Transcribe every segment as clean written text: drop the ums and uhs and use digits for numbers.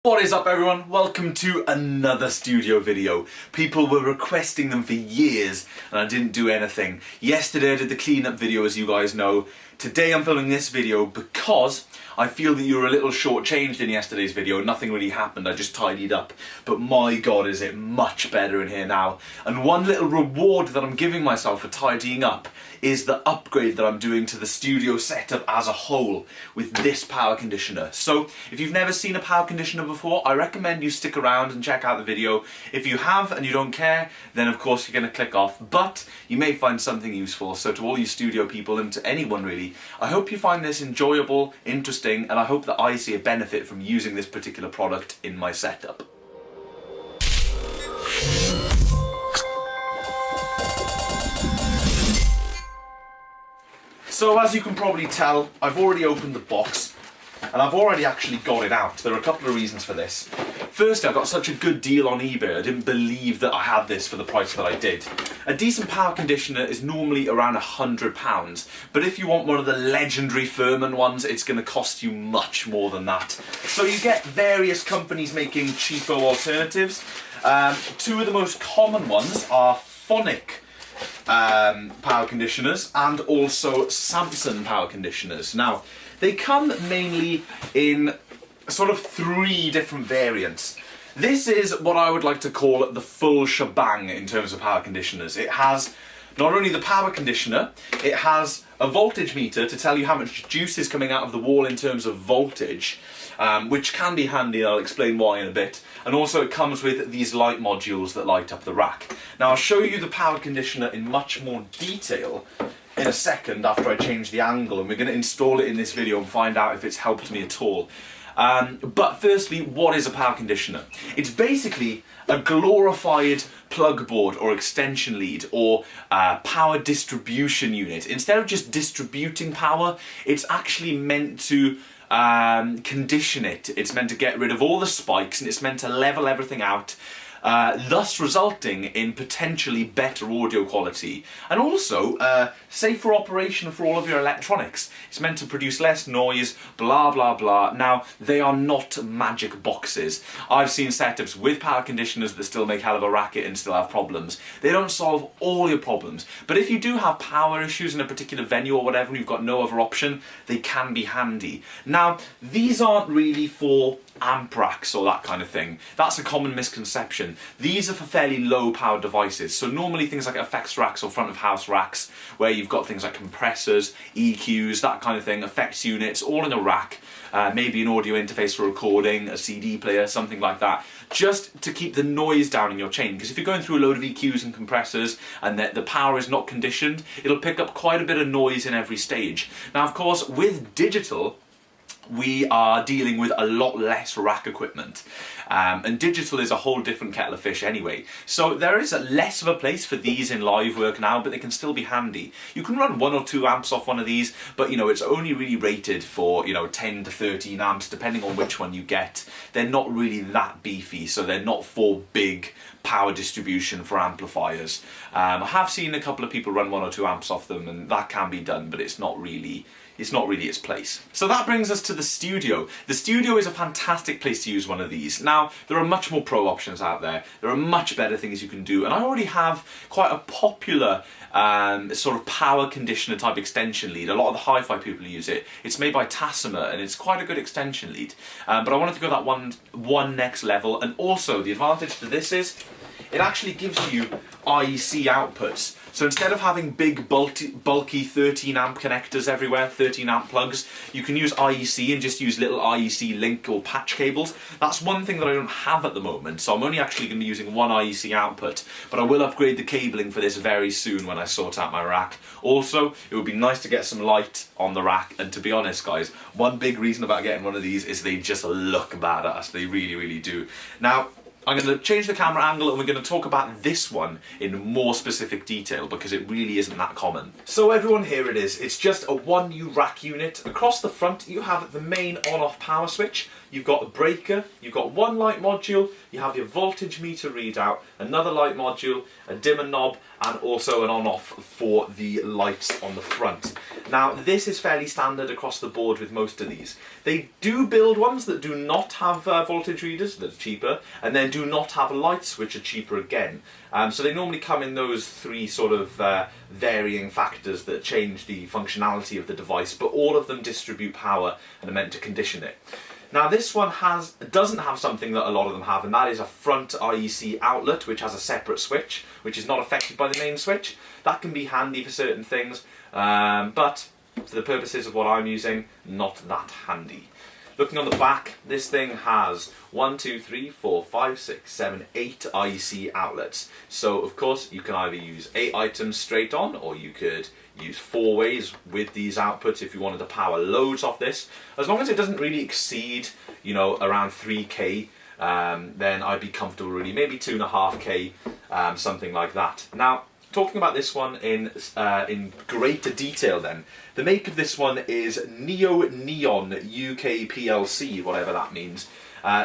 What is up everyone? Welcome to another studio video. People were requesting them for years and I didn't do anything. Yesterday I did the cleanup video, as you guys know. Today I'm filming this video because I feel that you were a little shortchanged in yesterday's video. Nothing really happened, I just tidied up. But my god, is it much better in here now. And one little reward that I'm giving myself for tidying up is the upgrade that I'm doing to the studio setup as a whole with this power conditioner. So if you've never seen a power conditioner before, I recommend you stick around and check out the video. If you have and you don't care, then of course you're going to click off, but you may find something useful. So to all you studio people and to anyone really, I hope you find this enjoyable, interesting, and I hope that I see a benefit from using this particular product in my setup. So as you can probably tell, I've already opened the box and I've already actually got it out. There are a couple of reasons for this. Firstly, I got such a good deal on eBay, I didn't believe that I had this for the price that I did. A decent power conditioner is normally around £100, but if you want one of the legendary Furman ones, it's going to cost you much more than that. So you get various companies making cheapo alternatives. Two of the most common ones are Phonic power conditioners and also Samsung power conditioners. Now, they come mainly in sort of three different variants. This is what I would like to call the full shebang in terms of power conditioners. It has not only the power conditioner, it has a voltage meter to tell you how much juice is coming out of the wall in terms of voltage, which can be handy, and I'll explain why in a bit. And also it comes with these light modules that light up the rack. Now I'll show you the power conditioner in much more detail in a second after I change the angle, and we're going to install it in this video and find out if it's helped me at all. But firstly, what is a power conditioner? It's basically a glorified plug board or extension lead or power distribution unit. Instead of just distributing power, it's actually meant to condition it. It's meant to get rid of all the spikes and it's meant to level everything out, thus resulting in potentially better audio quality and also safer operation for all of your electronics. It's meant to produce less noise, blah blah blah. Now, they are not magic boxes. I've seen setups with power conditioners that still make hell of a racket and still have problems. They don't solve all your problems, but if you do have power issues in a particular venue or whatever and you've got no other option, they can be handy. Now, these aren't really for amp racks or that kind of thing. That's a common misconception. These are for fairly low powered devices, so normally things like effects racks or front of house racks where you've got things like compressors, EQs, that kind of thing, effects units all in a rack, maybe an audio interface for recording, a CD player, something like that, just to keep the noise down in your chain, because if you're going through a load of EQs and compressors and the power is not conditioned, it'll pick up quite a bit of noise in every stage. Now of course with digital we are dealing with a lot less rack equipment, and digital is a whole different kettle of fish anyway. So there is less of a place for these in live work now, but they can still be handy. You can run 1 or 2 amps off one of these, but you know, it's only really rated for, you know, 10 to 13 amps depending on which one you get. They're not really that beefy, so they're not for big power distribution for amplifiers. I have seen a couple of people run 1 or 2 amps off them, and that can be done, but it's not really its place. So that brings us to the studio. The studio is a fantastic place to use one of these. Now, there are much more pro options out there. There are much better things you can do, and I already have quite a popular sort of power conditioner type extension lead. A lot of the hi-fi people use it. It's made by Tassima and it's quite a good extension lead. But I wanted to go that one next level, and also the advantage to this is it actually gives you IEC outputs. So instead of having big bulky 13 amp connectors everywhere, 13 amp plugs, you can use IEC and just use little IEC link or patch cables. That's one thing that I don't have at the moment, so I'm only actually going to be using one IEC output, but I will upgrade the cabling for this very soon when I sort out my rack. Also, it would be nice to get some light on the rack, and to be honest guys, one big reason about getting one of these is they just look badass. They really, really do. Now, I'm going to change the camera angle and we're going to talk about this one in more specific detail because it really isn't that common. So everyone, here it is. It's just a 1U rack unit. Across the front you have the main on-off power switch, you've got a breaker, you've got one light module, you have your voltage meter readout, another light module, a dimmer knob, and also an on-off for the lights on the front. Now this is fairly standard across the board with most of these. They do build ones that do not have voltage readers, that are cheaper, and then do not have lights, which are cheaper again. So they normally come in those three sort of varying factors that change the functionality of the device, but all of them distribute power and are meant to condition it. Now this one doesn't have something that a lot of them have, and that is a front IEC outlet which has a separate switch, which is not affected by the main switch. That can be handy for certain things, but for the purposes of what I'm using, not that handy. Looking on the back, this thing has 1, 2, 3, 4, 5, 6, 7, 8 IEC outlets. So of course you can either use 8 items straight on, or you could use 4 ways with these outputs if you wanted to power loads off this. As long as it doesn't really exceed, you know, around 3K, then I'd be comfortable really, maybe 2.5K, something like that. Now, talking about this one in greater detail then, the make of this one is Neo Neon UK PLC, whatever that means.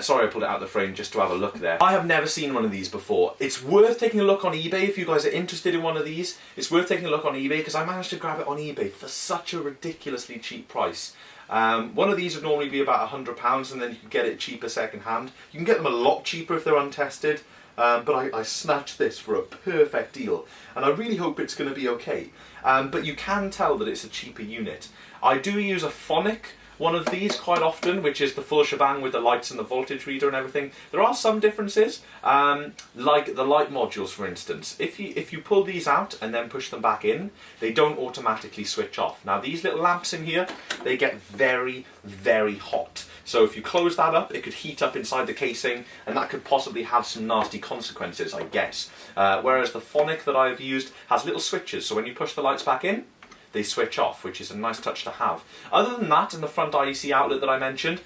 Sorry I pulled it out of the frame just to have a look there. I have never seen one of these before. It's worth taking a look on eBay if you guys are interested in one of these. It's worth taking a look on eBay because I managed to grab it on eBay for such a ridiculously cheap price. One of these would normally be about £100 and then you can get it cheaper second hand. You can get them a lot cheaper if they're untested. But I snatched this for a perfect deal, and I really hope it's going to be okay. But you can tell that it's a cheaper unit. I do use a Phonic one of these quite often, which is the full shebang with the lights and the voltage reader and everything. There are some differences, like the light modules for instance. If you pull these out and then push them back in, they don't automatically switch off. Now these little lamps in here, they get very, very hot. So if you close that up, it could heat up inside the casing, and that could possibly have some nasty consequences, I guess. Whereas the Phonic that I've used has little switches, so when you push the lights back in, they switch off, which is a nice touch to have. Other than that, and the front IEC outlet that I mentioned,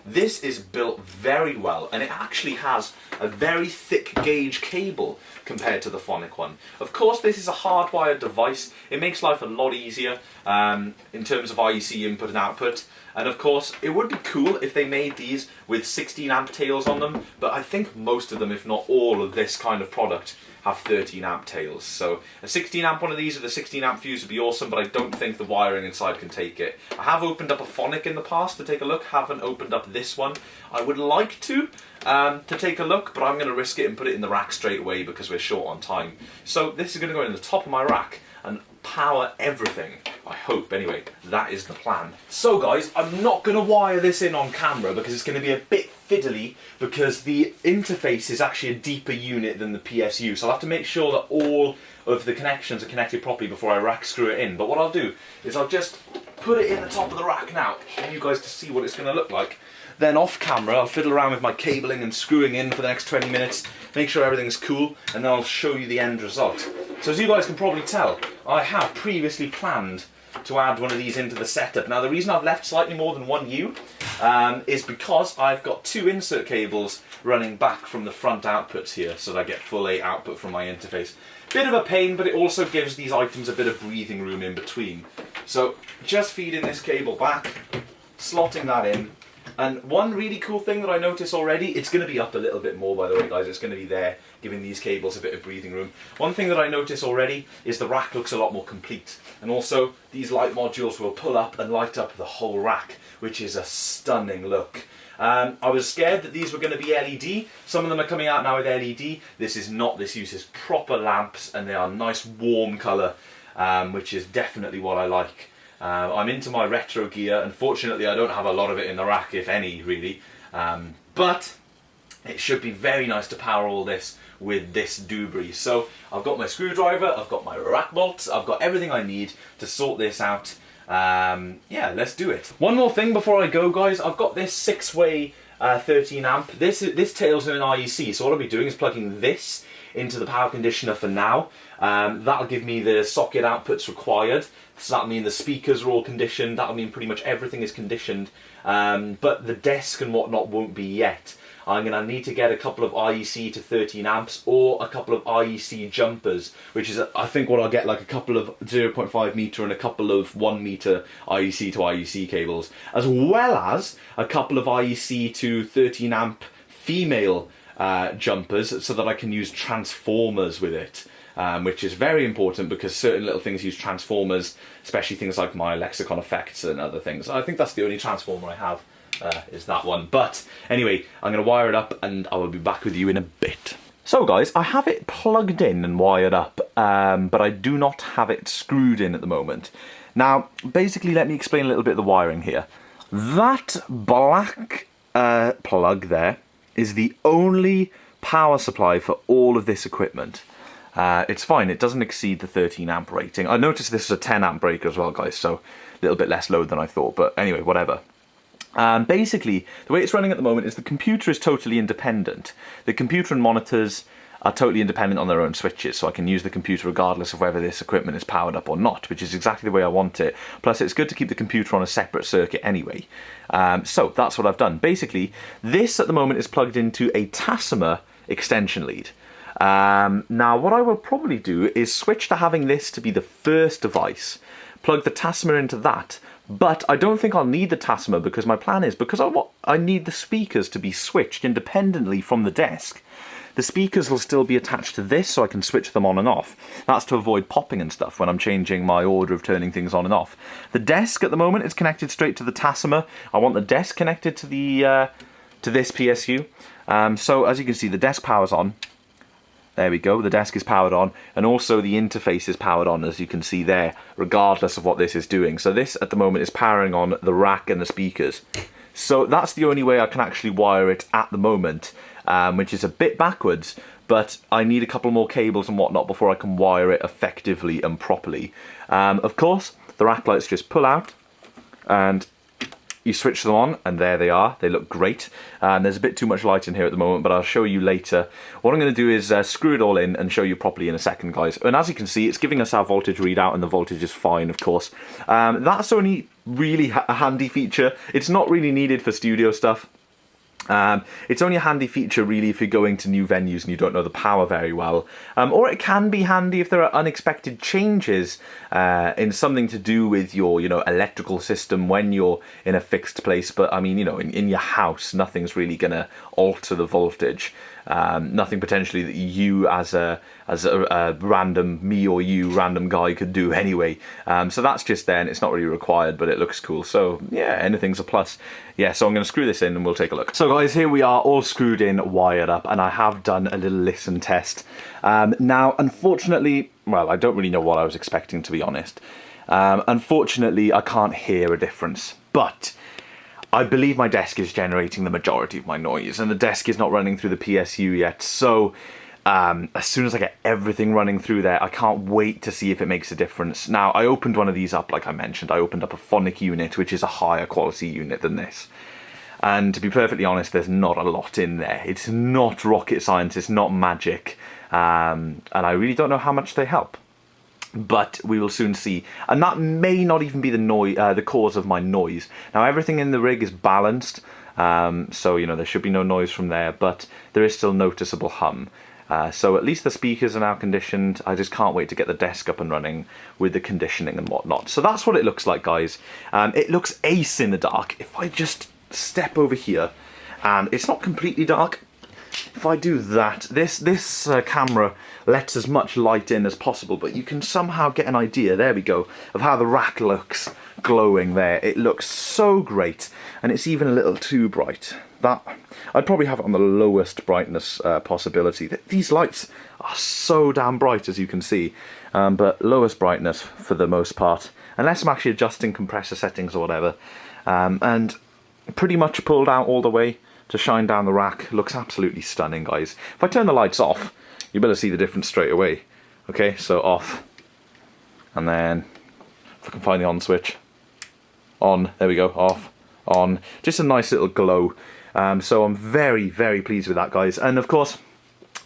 this is built very well, and it actually has a very thick gauge cable compared to the Phonic one. Of course, this is a hardwired device. It makes life a lot easier in terms of IEC input and output. And of course, it would be cool if they made these with 16 amp tails on them, but I think most of them, if not all of this kind of product, have 13 amp tails. So a 16 amp one of these with a 16 amp fuse would be awesome, but I don't think the wiring inside can take it. I have opened up a Phonic in the past to take a look, haven't opened up this one. I would like to take a look, but I'm going to risk it and put it in the rack straight away because we're short on time. So this is going to go in the top of my rack and power everything. I hope, anyway. That is the plan. So guys, I'm not going to wire this in on camera because it's going to be a bit fiddly because the interface is actually a deeper unit than the PSU, so I'll have to make sure that all of the connections are connected properly before I rack screw it in. But what I'll do is I'll just put it in the top of the rack now for you guys to see what it's going to look like. Then off camera I'll fiddle around with my cabling and screwing in for the next 20 minutes, make sure everything's cool, and then I'll show you the end result. So as you guys can probably tell, I have previously planned to add one of these into the setup. Now the reason I've left slightly more than one U is because I've got 2 insert cables running back from the front outputs here, so that I get full 8 output from my interface. Bit of a pain, but it also gives these items a bit of breathing room in between. So just feeding this cable back, slotting that in. And one really cool thing that I notice already, it's going to be up a little bit more by the way guys, it's going to be there, giving these cables a bit of breathing room. One thing that I notice already is the rack looks a lot more complete. And also, these light modules will pull up and light up the whole rack, which is a stunning look. I was scared that these were going to be LED. Some of them are coming out now with LED. This is not, this uses proper lamps and they are nice warm colour, which is definitely what I like. I'm into my retro gear. Unfortunately, I don't have a lot of it in the rack, if any, really. But it should be very nice to power all this with this doobry. So I've got my screwdriver, I've got my rack bolts, I've got everything I need to sort this out. Yeah, let's do it. One more thing before I go, guys. I've got this 6-way 13 amp. This tail's in an IEC, so what I'll be doing is plugging this into the power conditioner for now. That'll give me the socket outputs required. So that'll mean the speakers are all conditioned. That'll mean pretty much everything is conditioned. But the desk and whatnot won't be yet. I'm going to need to get a couple of IEC to 13 amps or a couple of IEC jumpers, which is, I think, what I'll get, like a couple of 0.5 meter and a couple of 1 meter IEC to IEC cables, as well as a couple of IEC to 13 amp female jumpers, so that I can use transformers with it. Which is very important because certain little things use transformers, especially things like my lexicon effects and other things. I think that's the only transformer I have, is that one. But anyway, I'm going to wire it up and I will be back with you in a bit. So guys, I have it plugged in and wired up, but I do not have it screwed in at the moment. Now, basically, let me explain a little bit of the wiring here. That black plug there is the only power supply for all of this equipment. It's fine, it doesn't exceed the 13 amp rating. I noticed this is a 10 amp breaker as well, guys, so a little bit less load than I thought, but anyway, whatever. Basically, the way it's running at the moment is the computer is totally independent. The computer and monitors are totally independent on their own switches, so I can use the computer regardless of whether this equipment is powered up or not, which is exactly the way I want it. Plus, it's good to keep the computer on a separate circuit anyway. So that's what I've done. Basically, this at the moment is plugged into a Tassima extension lead. Now, what I will probably do is switch to having this to be the first device, plug the Tassima into that, but I don't think I'll need the Tassima because my plan is, because I need the speakers to be switched independently from the desk. The speakers will still be attached to this so I can switch them on and off. That's to avoid popping and stuff when I'm changing my order of turning things on and off. The desk at the moment is connected straight to the Tassima. I want the desk connected to the to this PSU. So as you can see, the desk power's on. There we go, the desk is powered on, and also the interface is powered on, as you can see there, regardless of what this is doing. So this, at the moment, is powering on the rack and the speakers. So that's the only way I can actually wire it at the moment, which is a bit backwards, but I need a couple more cables and whatnot before I can wire it effectively and properly. Of course, the rack lights just pull out, and you switch them on, and there they are. They look great. There's a bit too much light in here at the moment, but I'll show you later. What I'm going to do is screw it all in and show you properly in a second, guys. And as you can see, it's giving us our voltage readout, and the voltage is fine, of course. That's only really a handy feature. It's not really needed for studio stuff. It's only a handy feature really if you're going to new venues and you don't know the power very well, or it can be handy if there are unexpected changes in something to do with your electrical system when you're in a fixed place. But I mean, in your house, nothing's really gonna alter the voltage. Nothing potentially that you as a random random guy could do anyway. So that's just there, and it's not really required, but it looks cool. So yeah, anything's a plus. Yeah, so I'm going to screw this in and we'll take a look. So guys, here we are, all screwed in, wired up, and I have done a little listen test. Now, unfortunately, well, I don't really know what I was expecting, to be honest. Unfortunately, I can't hear a difference, but I believe my desk is generating the majority of my noise, and the desk is not running through the PSU yet, so as soon as I get everything running through there, I can't wait to see if it makes a difference. Now, I opened one of these up, like I mentioned. I opened up a phonic unit, which is a higher quality unit than this. And to be perfectly honest, there's not a lot in there. It's not rocket science, it's not magic, and I really don't know how much they help. But we will soon see, and that may not even be the cause of my noise. Now, everything in the rig is balanced, so there should be no noise from there, but there is still noticeable hum. So at least the speakers are now conditioned. I just can't wait to get the desk up and running with the conditioning and whatnot. So that's what it looks like, guys. It looks ace in the dark. If I just step over here, and it's not completely dark. If I do that, this camera lets as much light in as possible, but you can somehow get an idea, there we go, of how the rack looks glowing there. It looks so great, and it's even a little too bright. That I'd probably have it on the lowest brightness possibility. These lights are so damn bright, as you can see, but lowest brightness for the most part, unless I'm actually adjusting compressor settings or whatever, and pretty much pulled out all the way to shine down the rack. Looks absolutely stunning, guys. If I turn the lights off, you better see the difference straight away. Okay, so off, and then if I can find the on switch, on, there we go, off, on, just a nice little glow. So I'm very, very pleased with that, guys. And of course,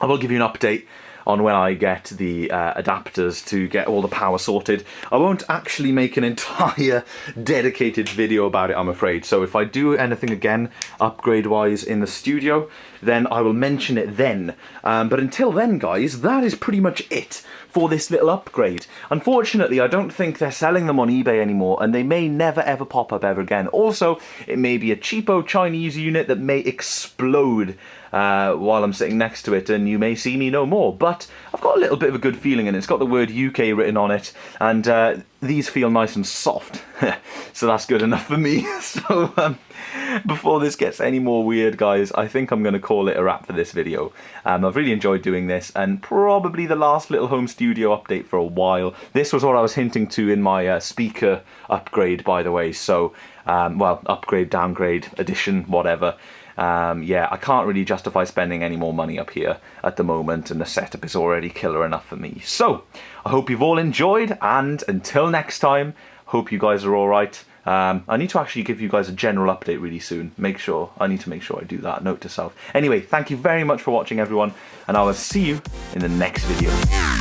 I will give you an update on when I get the adapters to get all the power sorted. I won't actually make an entire dedicated video about it, I'm afraid. So if I do anything again, upgrade-wise in the studio, then I will mention it then. But until then, guys, that is pretty much it for this little upgrade. Unfortunately, I don't think they're selling them on eBay anymore, and they may never ever pop up ever again. Also, it may be a cheapo Chinese unit that may explode while I'm sitting next to it, and you may see me no more. But I've got a little bit of a good feeling, and it's got the word UK written on it, and these feel nice and soft. So that's good enough for me. So before this gets any more weird, guys, I think I'm going to call it a wrap for this video. I've really enjoyed doing this, and probably the last little home studio update for a while. This was what I was hinting to in my speaker upgrade, by the way. So, well, upgrade, downgrade, addition, whatever. Yeah, I can't really justify spending any more money up here at the moment, and the setup is already killer enough for me. So, I hope you've all enjoyed, and until next time, hope you guys are alright. I need to actually give you guys a general update really soon. I need to make sure I do that, note to self. Anyway, thank you very much for watching, everyone, and I will see you in the next video.